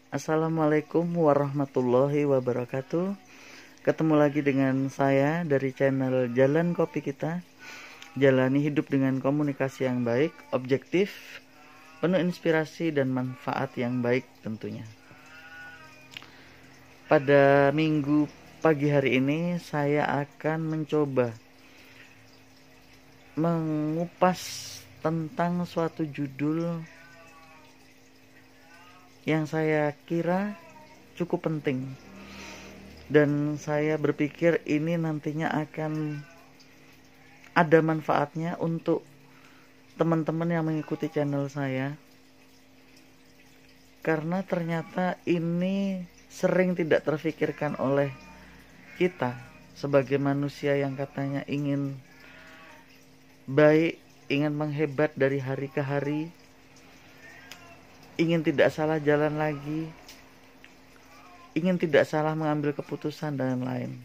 Assalamualaikum warahmatullahi wabarakatuh. Ketemu lagi dengan saya dari channel Jalan Kopi Kita. Jalani hidup dengan komunikasi yang baik, objektif, penuh inspirasi dan manfaat yang baik tentunya. Pada minggu pagi hari ini saya akan mencoba mengupas tentang suatu judul yang saya kira cukup penting, dan saya berpikir ini nantinya akan ada manfaatnya untuk teman-teman yang mengikuti channel saya, karena ternyata ini sering tidak terfikirkan oleh kita sebagai manusia yang katanya ingin baik, ingin menghebat dari hari ke hari, ingin tidak salah jalan lagi, ingin tidak salah mengambil keputusan dan lain.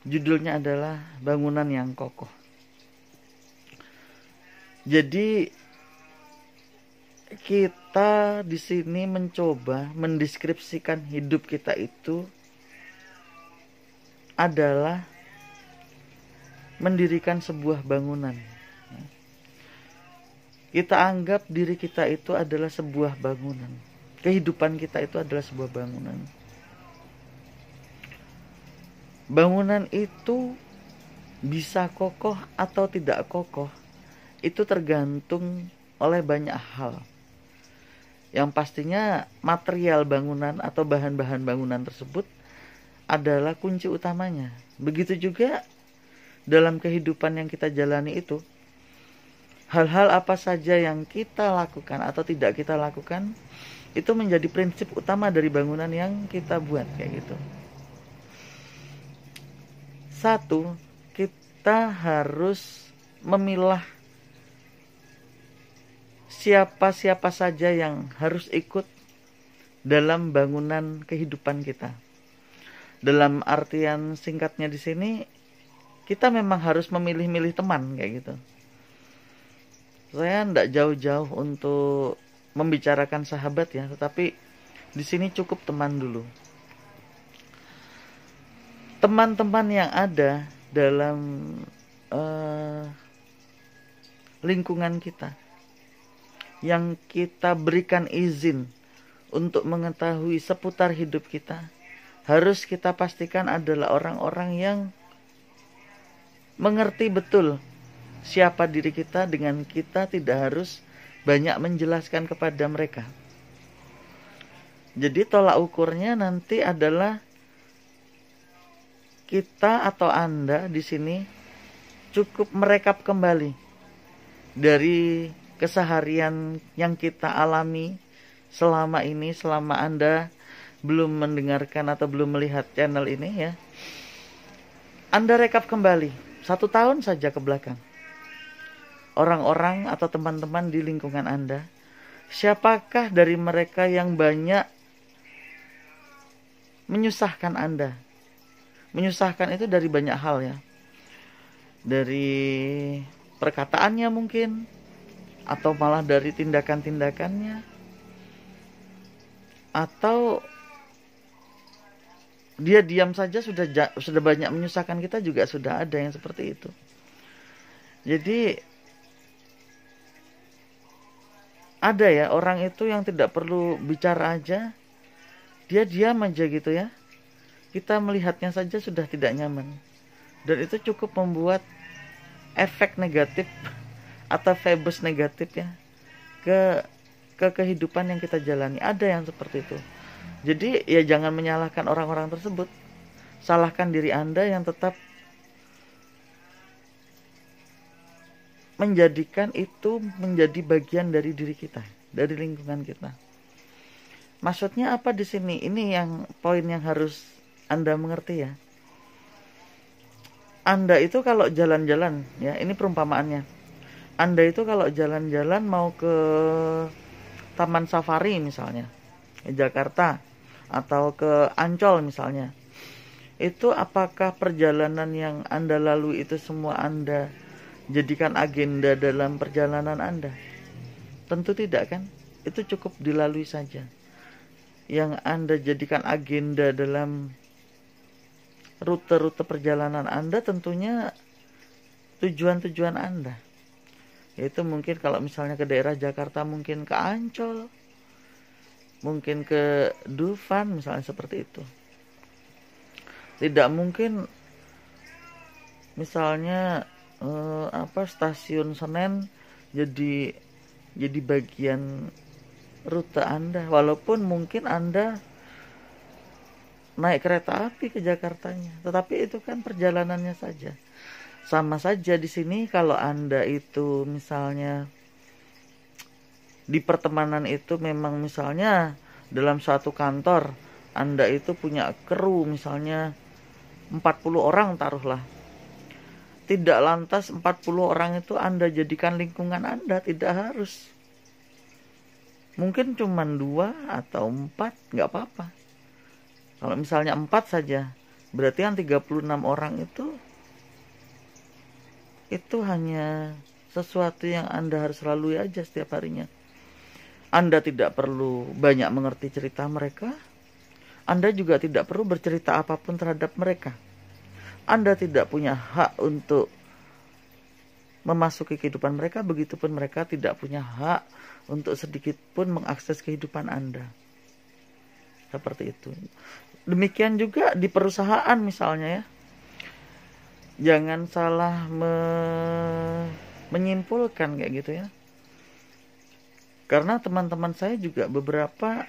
Judulnya adalah bangunan yang kokoh. Jadi kita di sini mencoba mendeskripsikan hidup kita itu adalah mendirikan sebuah bangunan. Kita anggap diri kita itu adalah sebuah bangunan. Kehidupan kita itu adalah sebuah bangunan. Bangunan itu bisa kokoh atau tidak kokoh, itu tergantung oleh banyak hal. Yang pastinya material bangunan atau bahan-bahan bangunan tersebut adalah kunci utamanya. Begitu juga dalam kehidupan yang kita jalani itu. Hal-hal apa saja yang kita lakukan atau tidak kita lakukan itu menjadi prinsip utama dari bangunan yang kita buat, kayak gitu. Satu, kita harus memilah siapa-siapa saja yang harus ikut dalam bangunan kehidupan kita. Dalam artian singkatnya di sini, kita memang harus memilih-milih teman, kayak gitu. Saya tidak jauh-jauh untuk membicarakan sahabat ya, tetapi di sini cukup teman dulu. Teman-teman yang ada dalam lingkungan kita, yang kita berikan izin untuk mengetahui seputar hidup kita, harus kita pastikan adalah orang-orang yang mengerti betul siapa diri kita, dengan kita tidak harus banyak menjelaskan kepada mereka. Jadi tolak ukurnya nanti adalah kita atau Anda di sini cukup merekap kembali dari keseharian yang kita alami selama ini, selama Anda belum mendengarkan atau belum melihat channel ini ya. Anda rekap kembali 1 tahun saja ke belakang. Orang-orang atau teman-teman di lingkungan Anda, siapakah dari mereka yang banyak menyusahkan Anda? Menyusahkan itu dari banyak hal ya. Dari perkataannya mungkin, atau malah dari tindakan-tindakannya, atau dia diam saja sudah banyak menyusahkan kita, juga sudah ada yang seperti itu. Jadi ada ya orang itu yang tidak perlu bicara aja, dia diam aja gitu ya. Kita melihatnya saja sudah tidak nyaman. Dan itu cukup membuat efek negatif atau vibes negatif ya ke kehidupan yang kita jalani. Ada yang seperti itu. Jadi ya jangan menyalahkan orang-orang tersebut. Salahkan diri Anda yang tetap menjadikan itu menjadi bagian dari diri kita, dari lingkungan kita. Maksudnya apa di sini? Ini yang poin yang harus Anda mengerti ya. Anda itu kalau jalan-jalan ya, ini perumpamaannya. Anda itu kalau jalan-jalan mau ke Taman Safari misalnya, ke Jakarta atau ke Ancol misalnya. Itu apakah perjalanan yang Anda lalui itu semua Anda jadikan agenda dalam perjalanan Anda? Tentu tidak kan? Itu cukup dilalui saja. yang Anda jadikan agenda dalam rute-rute perjalanan Anda, tentunya tujuan-tujuan Anda. Yaitu mungkin kalau misalnya ke daerah Jakarta, mungkin ke Ancol, mungkin ke Dufan, misalnya seperti itu. Tidak mungkin misalnya stasiun Senen jadi bagian rute Anda, walaupun mungkin Anda naik kereta api ke Jakartanya, tetapi itu kan perjalanannya saja. Sama saja di sini, kalau Anda itu misalnya di pertemanan itu memang misalnya dalam suatu kantor Anda itu punya kru misalnya 40 orang taruhlah. Tidak lantas 40 orang itu Anda jadikan lingkungan Anda, tidak harus. Mungkin cuma 2 atau 4, nggak apa-apa. Kalau misalnya 4 saja, berarti kan 36 orang itu hanya sesuatu yang Anda harus lalui aja setiap harinya. Anda tidak perlu banyak mengerti cerita mereka. Anda juga tidak perlu bercerita apapun terhadap mereka. Anda tidak punya hak untuk memasuki kehidupan mereka, begitupun mereka tidak punya hak untuk sedikit pun mengakses kehidupan Anda. Seperti itu. Demikian juga di perusahaan misalnya ya. Jangan salah menyimpulkan kayak gitu ya. Karena teman-teman saya juga beberapa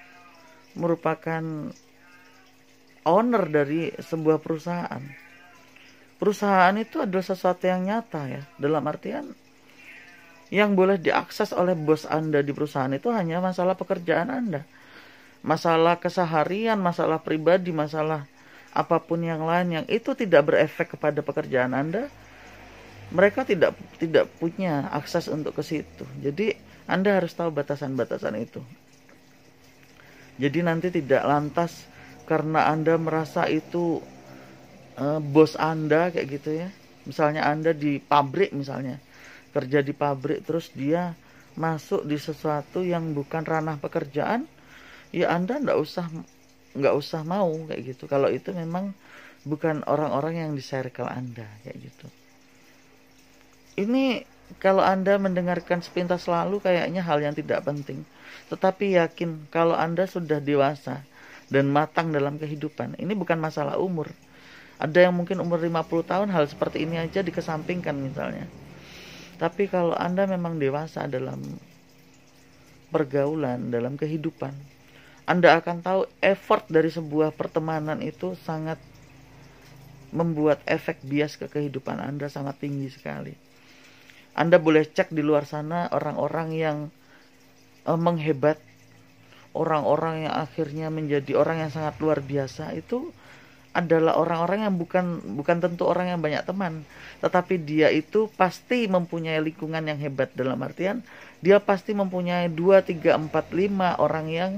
merupakan owner dari sebuah perusahaan. Perusahaan itu adalah sesuatu yang nyata ya. Dalam artian yang boleh diakses oleh bos Anda di perusahaan itu hanya masalah pekerjaan Anda. Masalah keseharian, masalah pribadi, masalah apapun yang lain yang itu tidak berefek kepada pekerjaan Anda, mereka tidak punya akses untuk ke situ. Jadi Anda harus tahu batasan-batasan itu. Jadi nanti tidak lantas karena Anda merasa itu bos Anda kayak gitu ya. Misalnya Anda di pabrik misalnya, kerja di pabrik, terus dia masuk di sesuatu yang bukan ranah pekerjaan, ya Anda nggak usah mau kayak gitu. Kalau itu memang bukan orang-orang yang di circle Anda kayak gitu. Ini kalau Anda mendengarkan sepintas lalu kayaknya hal yang tidak penting. Tetapi yakin kalau Anda sudah dewasa dan matang dalam kehidupan, ini bukan masalah umur. Ada yang mungkin umur 50 tahun hal seperti ini aja dikesampingkan misalnya. Tapi kalau Anda memang dewasa dalam pergaulan, dalam kehidupan, Anda akan tahu effort dari sebuah pertemanan itu sangat membuat efek bias ke kehidupan Anda sangat tinggi sekali. Anda boleh cek di luar sana orang-orang yang menghebat, orang-orang yang akhirnya menjadi orang yang sangat luar biasa, itu adalah orang-orang yang bukan tentu orang yang banyak teman, tetapi dia itu pasti mempunyai lingkungan yang hebat. Dalam artian dia pasti mempunyai 2, 3, 4, 5 orang yang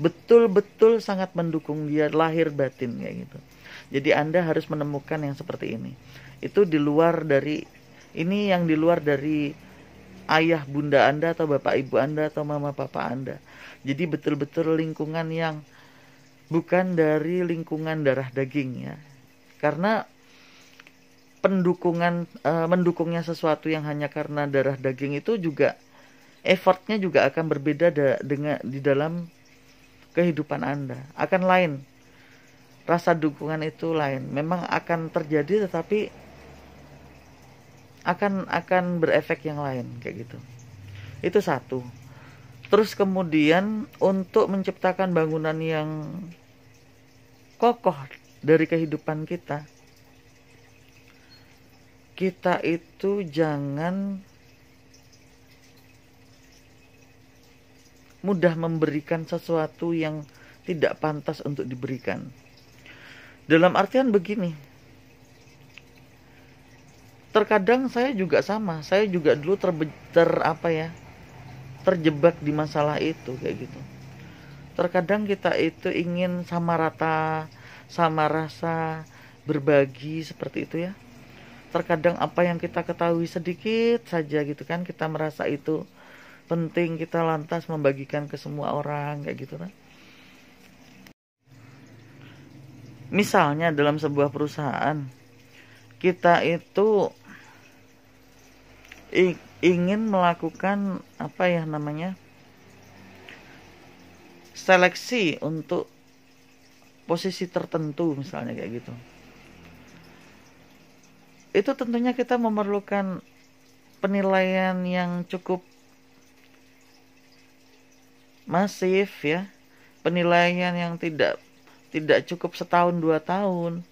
betul-betul sangat mendukung dia lahir batin kayak gitu. Jadi Anda harus menemukan yang seperti ini. Itu di luar dari ayah bunda Anda atau bapak ibu Anda atau mama papa Anda. Jadi betul-betul lingkungan yang bukan dari lingkungan darah daging ya. Karena mendukungnya sesuatu yang hanya karena darah daging itu juga effortnya juga akan berbeda dengan di dalam kehidupan Anda. Akan lain. Rasa dukungan itu lain. Memang akan terjadi tetapi akan berefek yang lain kayak gitu. Itu satu. Terus kemudian untuk menciptakan bangunan yang kokoh dari kehidupan kita itu jangan mudah memberikan sesuatu yang tidak pantas untuk diberikan. Dalam artian begini, terkadang saya juga sama, saya juga dulu terjebak di masalah itu kayak gitu. Terkadang kita itu ingin sama rata, sama rasa, berbagi seperti itu ya. Terkadang apa yang kita ketahui sedikit saja gitu kan, kita merasa itu penting, kita lantas membagikan ke semua orang kayak gitu kan. Misalnya dalam sebuah perusahaan, kita itu ingin melakukan seleksi untuk posisi tertentu, misalnya kayak gitu. Itu tentunya kita memerlukan penilaian yang cukup masif ya, penilaian yang tidak cukup setahun 2 tahun,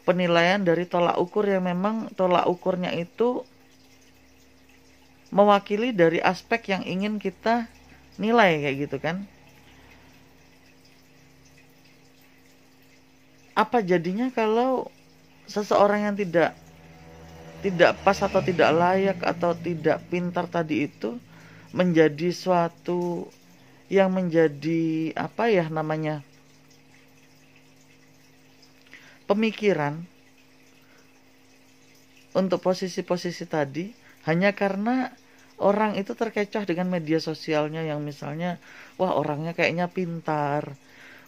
penilaian dari tolak ukur yang memang tolak ukurnya itu mewakili dari aspek yang ingin kita nilai kayak gitu kan. Apa jadinya kalau seseorang yang tidak pas atau tidak layak atau tidak pintar tadi itu menjadi suatu yang menjadi pemikiran untuk posisi-posisi tadi, hanya karena orang itu terkecoh dengan media sosialnya yang misalnya, wah orangnya kayaknya pintar,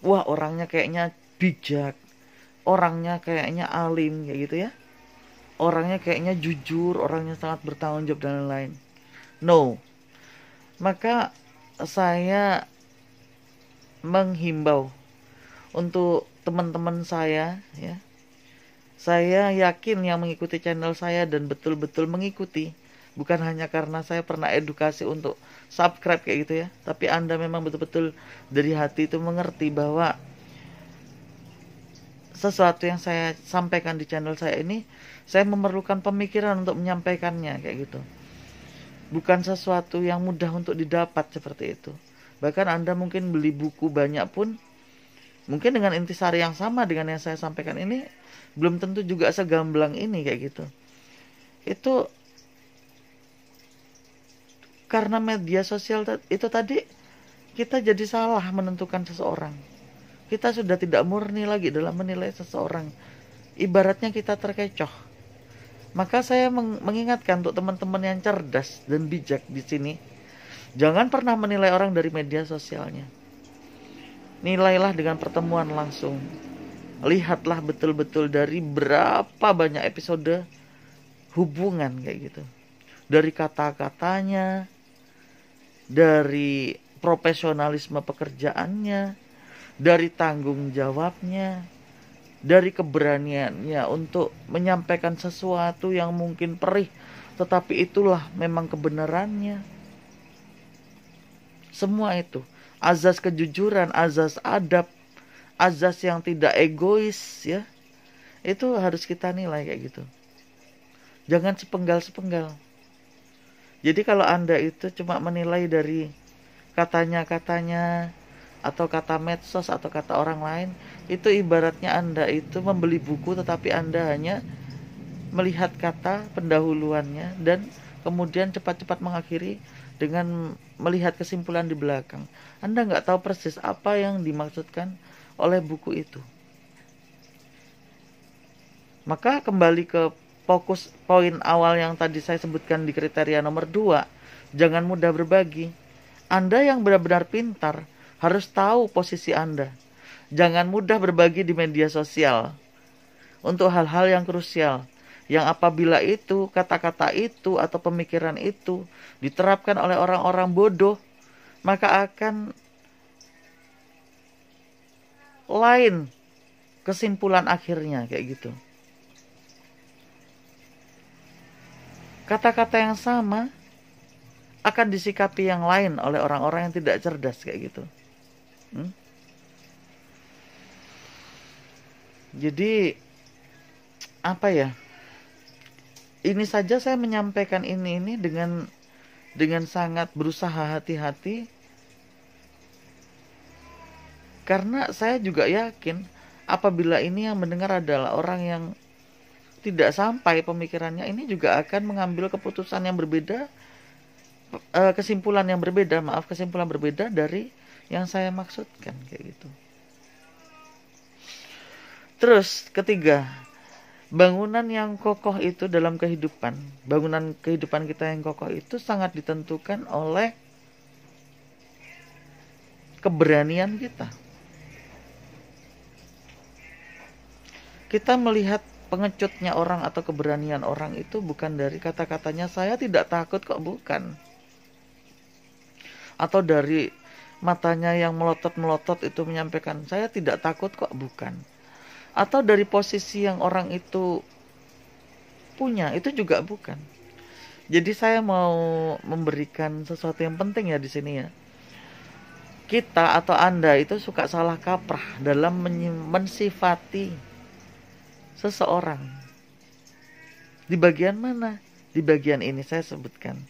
wah orangnya kayaknya bijak, orangnya kayaknya alim kayak gitu ya, orangnya kayaknya jujur, orangnya sangat bertanggung jawab dan lain-lain. No. Maka saya menghimbau untuk teman-teman saya ya. Saya yakin yang mengikuti channel saya dan betul-betul mengikuti, bukan hanya karena saya pernah edukasi untuk subscribe kayak gitu ya, tapi Anda memang betul-betul dari hati itu mengerti bahwa sesuatu yang saya sampaikan di channel saya ini, saya memerlukan pemikiran untuk menyampaikannya kayak gitu. Bukan sesuatu yang mudah untuk didapat seperti itu. Bahkan Anda mungkin beli buku banyak pun, mungkin dengan intisari yang sama dengan yang saya sampaikan ini, belum tentu juga segamblang ini kayak gitu. Itu karena media sosial itu tadi, kita jadi salah menentukan seseorang. Kita sudah tidak murni lagi dalam menilai seseorang. Ibaratnya kita terkecoh. Maka saya mengingatkan untuk teman-teman yang cerdas dan bijak di sini, jangan pernah menilai orang dari media sosialnya. Nilailah dengan pertemuan langsung. Lihatlah betul-betul dari berapa banyak episode hubungan kayak gitu. Dari kata-katanya, dari profesionalisme pekerjaannya, dari tanggung jawabnya, dari keberaniannya untuk menyampaikan sesuatu yang mungkin perih, tetapi itulah memang kebenarannya. Semua itu, azas kejujuran, azas adab, azas yang tidak egois ya, itu harus kita nilai kayak gitu. Jangan sepenggal-sepenggal. Jadi kalau Anda itu cuma menilai dari katanya-katanya, atau kata medsos atau kata orang lain, itu ibaratnya Anda itu membeli buku tetapi Anda hanya melihat kata pendahuluannya dan kemudian cepat-cepat mengakhiri dengan melihat kesimpulan di belakang. Anda nggak tahu persis apa yang dimaksudkan oleh buku itu. Maka kembali ke fokus poin awal yang tadi saya sebutkan di kriteria nomor 2, jangan mudah berbagi. Anda yang benar-benar pintar harus tahu posisi Anda. Jangan mudah berbagi di media sosial untuk hal-hal yang krusial, yang apabila itu, kata-kata itu atau pemikiran itu diterapkan oleh orang-orang bodoh, maka akan lain kesimpulan akhirnya kayak gitu. Kata-kata yang sama akan disikapi yang lain oleh orang-orang yang tidak cerdas kayak gitu. Jadi apa ya? Ini saja saya menyampaikan ini dengan sangat berusaha hati-hati, karena saya juga yakin apabila ini yang mendengar adalah orang yang tidak sampai pemikirannya, ini juga akan mengambil keputusan yang berbeda, kesimpulan berbeda dari yang saya maksudkan kayak gitu. Terus ketiga, bangunan yang kokoh itu dalam kehidupan, bangunan kehidupan kita yang kokoh itu sangat ditentukan oleh keberanian kita. Kita melihat pengecutnya orang atau keberanian orang itu bukan dari kata-katanya saya tidak takut kok, bukan. Atau dari matanya yang melotot-melotot itu menyampaikan saya tidak takut kok, bukan. Atau dari posisi yang orang itu punya, itu juga bukan. Jadi saya mau memberikan sesuatu yang penting ya di sini ya. Kita atau Anda itu suka salah kaprah dalam mensifati seseorang. Di bagian mana? Di bagian ini saya sebutkan.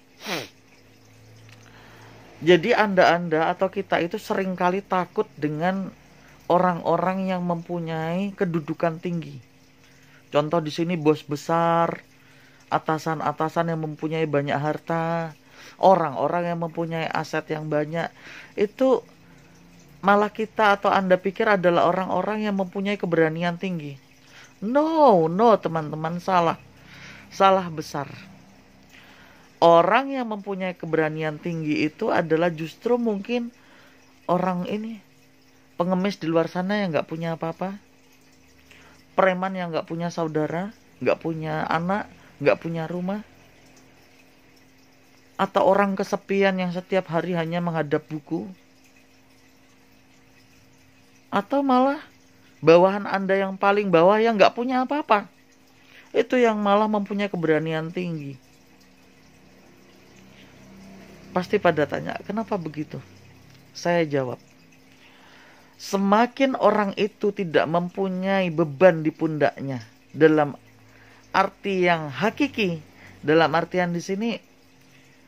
Jadi Anda atau kita itu seringkali takut dengan orang-orang yang mempunyai kedudukan tinggi. Contoh di sini bos besar, atasan-atasan yang mempunyai banyak harta, orang-orang yang mempunyai aset yang banyak. Itu malah kita atau Anda pikir adalah orang-orang yang mempunyai keberanian tinggi. No teman-teman, salah. Salah besar. Orang yang mempunyai keberanian tinggi itu adalah justru mungkin orang ini, pengemis di luar sana yang gak punya apa-apa, preman yang gak punya saudara, gak punya anak, gak punya rumah, atau orang kesepian yang setiap hari hanya menghadap buku, atau malah bawahan Anda yang paling bawah yang gak punya apa-apa, itu yang malah mempunyai keberanian tinggi. Pasti pada tanya, kenapa begitu? Saya jawab, semakin orang itu tidak mempunyai beban di pundaknya dalam arti yang hakiki, dalam artian di sini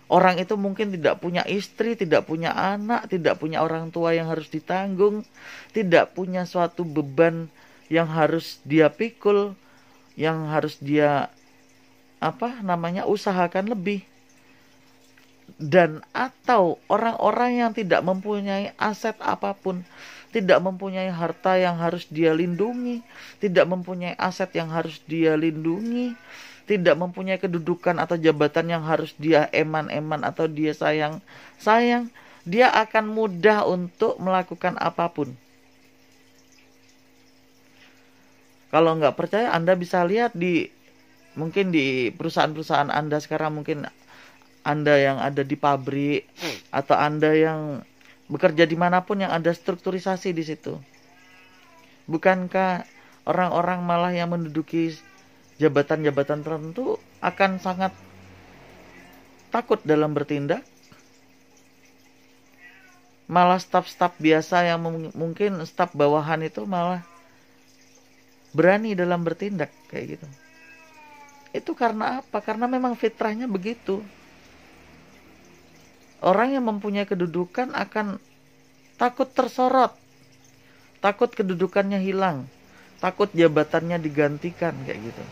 orang itu mungkin tidak punya istri, tidak punya anak, tidak punya orang tua yang harus ditanggung, tidak punya suatu beban yang harus dia pikul, yang harus dia usahakan lebih. Dan atau orang-orang yang tidak mempunyai aset apapun, tidak mempunyai harta yang harus dia lindungi, tidak mempunyai aset yang harus dia lindungi, tidak mempunyai kedudukan atau jabatan yang harus dia eman-eman atau dia sayang, dia akan mudah untuk melakukan apapun. Kalau nggak percaya, Anda bisa lihat mungkin di perusahaan-perusahaan Anda sekarang, mungkin Anda yang ada di pabrik atau Anda yang bekerja dimanapun yang ada strukturisasi di situ. Bukankah orang-orang malah yang menduduki jabatan-jabatan tertentu akan sangat takut dalam bertindak? Malah staf-staf biasa yang mungkin staf bawahan itu malah berani dalam bertindak kayak gitu. Itu karena apa? Karena memang fitrahnya begitu. Orang yang mempunyai kedudukan akan takut tersorot, takut kedudukannya hilang, takut jabatannya digantikan kayak gitu.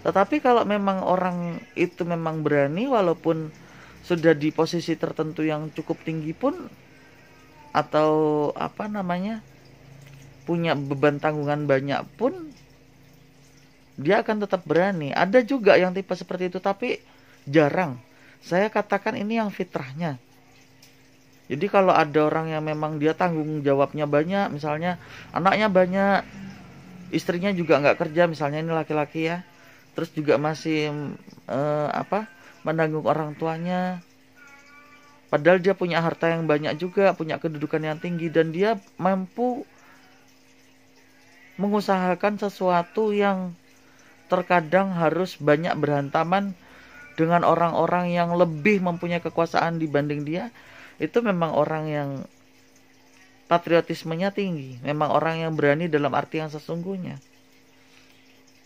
Tetapi kalau memang orang itu memang berani, walaupun sudah di posisi tertentu yang cukup tinggi pun, atau punya beban tanggungan banyak pun, dia akan tetap berani. Ada juga yang tipe seperti itu, tapi jarang. Saya katakan ini yang fitrahnya. Jadi kalau ada orang yang memang dia tanggung jawabnya banyak, misalnya anaknya banyak, istrinya juga nggak kerja, misalnya ini laki-laki ya, terus juga masih menanggung orang tuanya, padahal dia punya harta yang banyak juga, punya kedudukan yang tinggi, dan dia mampu mengusahakan sesuatu yang terkadang harus banyak berhantaman dengan orang-orang yang lebih mempunyai kekuasaan dibanding dia. Itu memang orang yang patriotismenya tinggi, memang orang yang berani dalam arti yang sesungguhnya.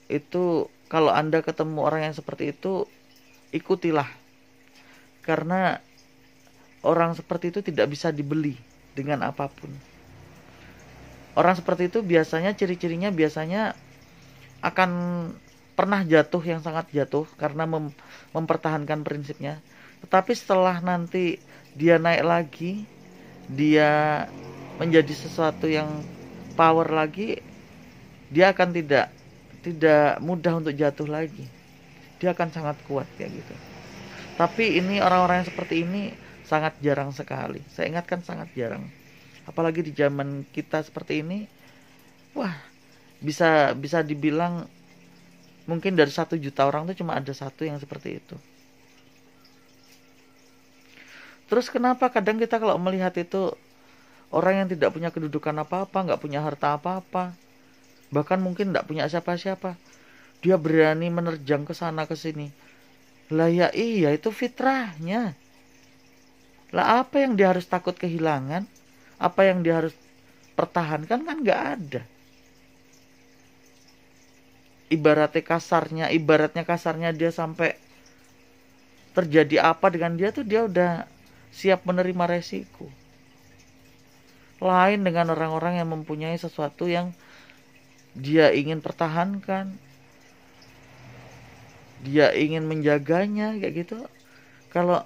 Itu kalau Anda ketemu orang yang seperti itu, ikutilah, karena orang seperti itu tidak bisa dibeli dengan apapun. Orang seperti itu biasanya ciri-cirinya biasanya akan pernah jatuh yang sangat jatuh karena mempertahankan prinsipnya. Tetapi setelah nanti dia naik lagi, dia menjadi sesuatu yang power lagi, dia akan tidak mudah untuk jatuh lagi. Dia akan sangat kuat kayak gitu. Tapi ini orang-orang yang seperti ini sangat jarang sekali. Saya ingatkan sangat jarang. Apalagi di zaman kita seperti ini, wah, bisa dibilang mungkin dari 1 juta orang tuh cuma ada satu yang seperti itu. Terus kenapa kadang kita kalau melihat itu orang yang tidak punya kedudukan apa-apa, nggak punya harta apa-apa, bahkan mungkin nggak punya siapa-siapa, dia berani menerjang ke sana ke sini. Lah ya iya, itu fitrahnya. Lah apa yang dia harus takut kehilangan? Apa yang dia harus pertahankan? Kan nggak ada. Ibaratnya kasarnya dia sampai terjadi apa dengan dia tuh dia udah siap menerima resiko. Lain dengan orang-orang yang mempunyai sesuatu yang dia ingin pertahankan, dia ingin menjaganya kayak gitu. Kalau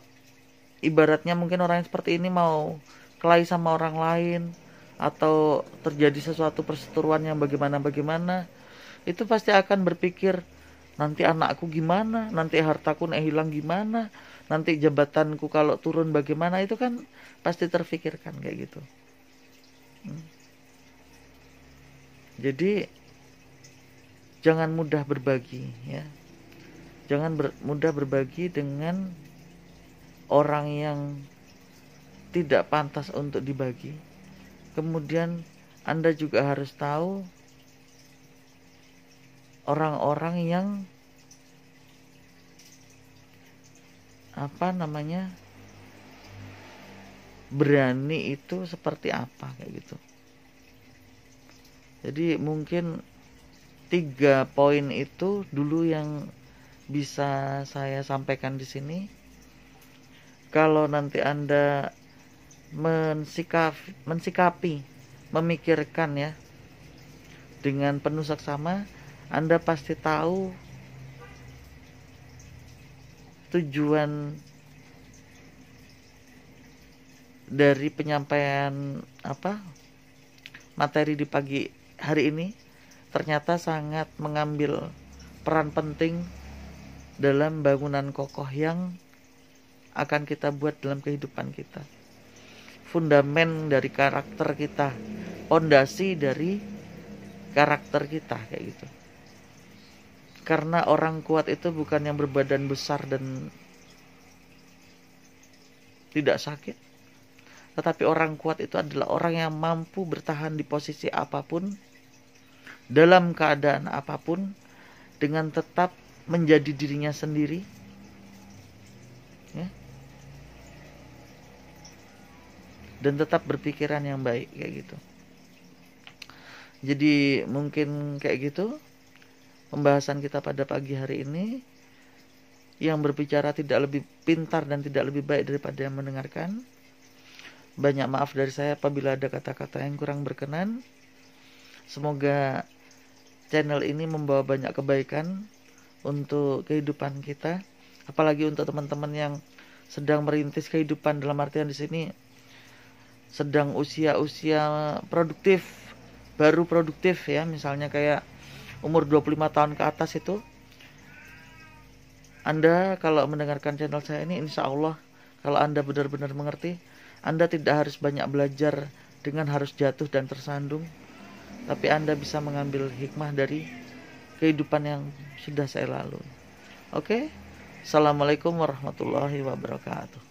ibaratnya mungkin orang yang seperti ini mau kelahi sama orang lain atau terjadi sesuatu perseteruan yang bagaimana, itu pasti akan berpikir, nanti anakku gimana, nanti hartaku hilang gimana, nanti jabatanku kalau turun bagaimana, itu kan pasti terfikirkan kayak gitu. Jadi jangan mudah berbagi ya. Jangan mudah berbagi dengan orang yang tidak pantas untuk dibagi. Kemudian Anda juga harus tahu orang-orang yang berani itu seperti apa kayak gitu. Jadi mungkin 3 poin itu dulu yang bisa saya sampaikan di sini. Kalau nanti Anda mensikapi, memikirkan ya dengan penuh saksama, Anda pasti tahu tujuan dari penyampaian materi di pagi hari ini ternyata sangat mengambil peran penting dalam bangunan kokoh yang akan kita buat dalam kehidupan kita. Fundamen dari karakter kita, pondasi dari karakter kita kayak gitu. Karena orang kuat itu bukan yang berbadan besar dan tidak sakit, tetapi orang kuat itu adalah orang yang mampu bertahan di posisi apapun, dalam keadaan apapun, dengan tetap menjadi dirinya sendiri ya, dan tetap berpikiran yang baik kayak gitu. Jadi mungkin kayak gitu pembahasan kita pada pagi hari ini, yang berbicara tidak lebih pintar dan tidak lebih baik daripada yang mendengarkan. Banyak maaf dari saya apabila ada kata-kata yang kurang berkenan. Semoga channel ini membawa banyak kebaikan untuk kehidupan kita, apalagi untuk teman-teman yang sedang merintis kehidupan, dalam artian di sini sedang usia-usia produktif, baru produktif ya, misalnya kayak umur 25 tahun ke atas itu. Anda kalau mendengarkan channel saya ini, insya Allah kalau Anda benar-benar mengerti, Anda tidak harus banyak belajar dengan harus jatuh dan tersandung, tapi Anda bisa mengambil hikmah dari kehidupan yang sudah saya lalui. Oke? Assalamualaikum warahmatullahi wabarakatuh.